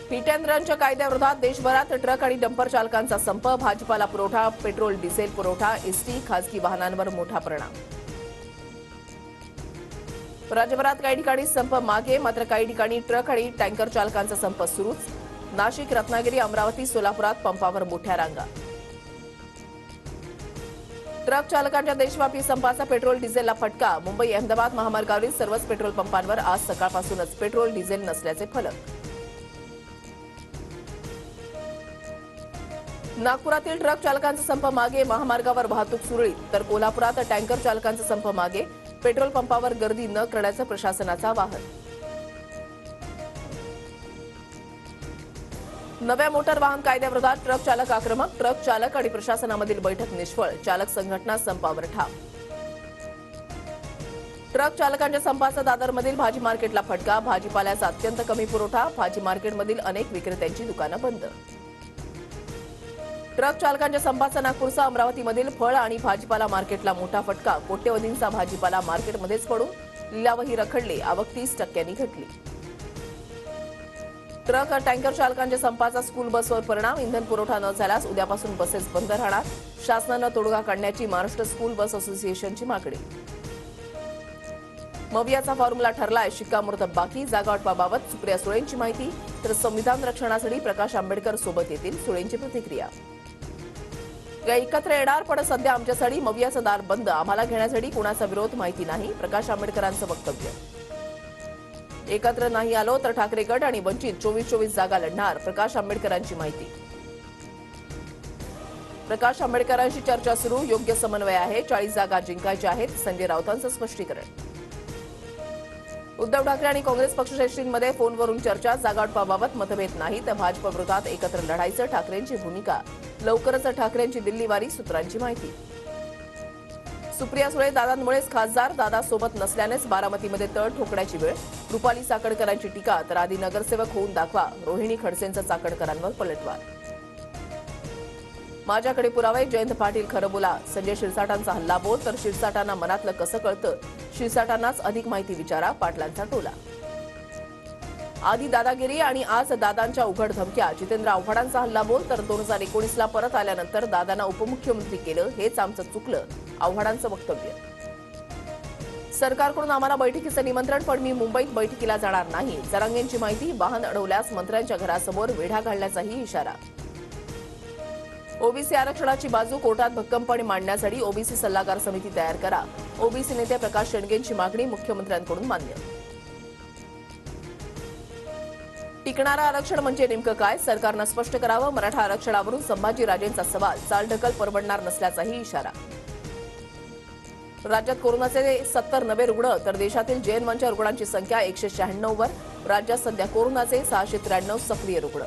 Hit and रनच्या कायद्याविरोधात देशभरात truck आणि डंपर चालकांचा संप. भाजीपाला पुरवठा, पेट्रोल डिझेल पुरवठा, एसटी, खासगी वाहनांवर मोठा परिणाम. राज्यभरात काही ठिकाणी संप मागे, मात्र काही ठिकाणी ट्रक आणि टँकर चालकांचा संप सुरूच. नाशिक, रत्नागिरी, अमरावती, सोलापुरात पंपावर मोठ्या रांगा. ट्रक चालकांच्या देशव्यापी संपाचा पेट्रोल डिझेलला फटका. मुंबई अहमदाबाद महामार्गावरील सर्वच पेट्रोल पंपांवर आज सकाळपासूनच पेट्रोल डिझेल नसल्याचे फलक. नागपुरातील ट्रक चालकांचा संप मागे, महामार्गावर वाहतूक सुरळीत. तर कोल्हापुरात टँकर चालकांचा संप मागे, पेट्रोल पंपावर गर्दी न करण्याचं प्रशासनाचं आवाहन. नव्या मोटार वाहन कायद्याविरोधात ट्रक चालक आक्रमक. ट्रक चालक आणि प्रशासनामधील बैठक निष्फळ. चालक संघटना संपावर ठाम. ट्रक चालकांच्या संपाचा दादरमधील भाजी मार्केटला फटका. भाजीपाल्याचा अत्यंत कमी पुरवठा. भाजी मार्केटमधील अनेक विक्रेत्यांची दुकानं बंद. ट्रक चालकांच्या संपाचा नागपूरचा अमरावतीमधील फळ आणि भाजीपाला मार्केटला मोठा फटका. कोट्यवधींचा भाजीपाला मार्केटमध्येच पडून लिलावही रखडले. आवक 30% घटली. ट्रक टँकर चालकांच्या संपाचा स्कूल बसवर परिणाम. इंधन पुरवठा न झाल्यास उद्यापासून बसेस बंद राहणार. शासनानं तोडगा काढण्याची महाराष्ट्र स्कूल बस असोसिएशनची मागणी. मवियाचा फॉर्म्युला ठरलाय, शिक्कामोर्तब बाकी. जागावाटपाबाबत सुप्रिया सुळेंची माहिती. तर संविधान रक्षणासाठी प्रकाश आंबेडकर सोबत येतील, सुळेंची प्रतिक्रिया. एकत्र येणार, पण सध्या आमच्यासाठी मवियाचं दार बंद. आम्हाला घेण्यासाठी कुणाचा विरोध माहिती नाही, प्रकाश आंबेडकरांचं वक्तव्य. एकत्र नाही आलो तर ठाकरे गट आणि वंचित 24-24 जागा लढणार, प्रकाश आंबेडकरांची माहिती. प्रकाश आंबेडकरांशी चर्चा सुरू, योग्य समन्वय आहे, 40 जागा जिंकायच्या आहेत, संजय राऊतांचं स्पष्टीकरण. उद्धव ठाकरे आणि काँग्रेस पक्षश्रेष्ठींमध्ये फोनवरून चर्चा. जागावाटपाबाबत मतभेद नाही तर भाजप विरोधात एकत्र लढायचं, ठाकरेंची भूमिका. लवकरच ठाकरेंची दिल्लीवारी, सूत्रांची माहिती. सुप्रिया सुळे दादांमुळेच खासदार, दादा सोबत नसल्यानेच बारामतीमध्ये तळ ठोकण्याची वेळ. रुपाली चाकणकरांची टीका. तर आधी नगरसेवक होऊन दाखवा, रोहिणी खडसेंचा चाकणकरांवर पलटवार. माझ्याकडे पुरावे, जयंत पाटील खरं बोला. संजय शिरसाटांचा हल्लाबोल. तर शिरसाटांना मनातलं कसं कळतं, शिरसाटांनाच अधिक माहिती विचारा, पाटलांचा टोला. आधी दादागिरी आणि आज दादांच्या उघड धमक्या. जितेंद्र आव्हाडांचा हल्लाबोल. तर 2019ला परत आल्यानंतर दादांना उपमुख्यमंत्री केलं, हेच आमचं चुकलं, आव्हाडांचं वक्तव्य. सरकारकडून आम्हाला बैठकीचं निमंत्रण, पण मी मुंबईत बैठकीला जाणार नाही, जरांगेंची माहिती. वाहन अडवल्यास मंत्र्यांच्या घरासमोर वेढा घालण्याचाही इशारा. ओबीसी आरक्षणाची बाजू कोर्टात भक्कमपणे मांडण्यासाठी ओबीसी सल्लागार समिती तयार करा. ओबीसी नेते प्रकाश शेंडगेंची मागणी मुख्यमंत्र्यांकडून मान्य. टिकणारं आरक्षण म्हणजे नेमकं काय, सरकारनं स्पष्ट करावं. मराठा आरक्षणावरून संभाजीराजेंचा सवाल. चालढकल परवडणार नसल्याचाही इशारा. राज्यात कोरोनाचे 70 नवे रुग्ण. तर देशातील JN1च्या रुग्णांची संख्या 196 वर. राज्यात सध्या कोरोनाचे 693 सक्रिय रुग्ण.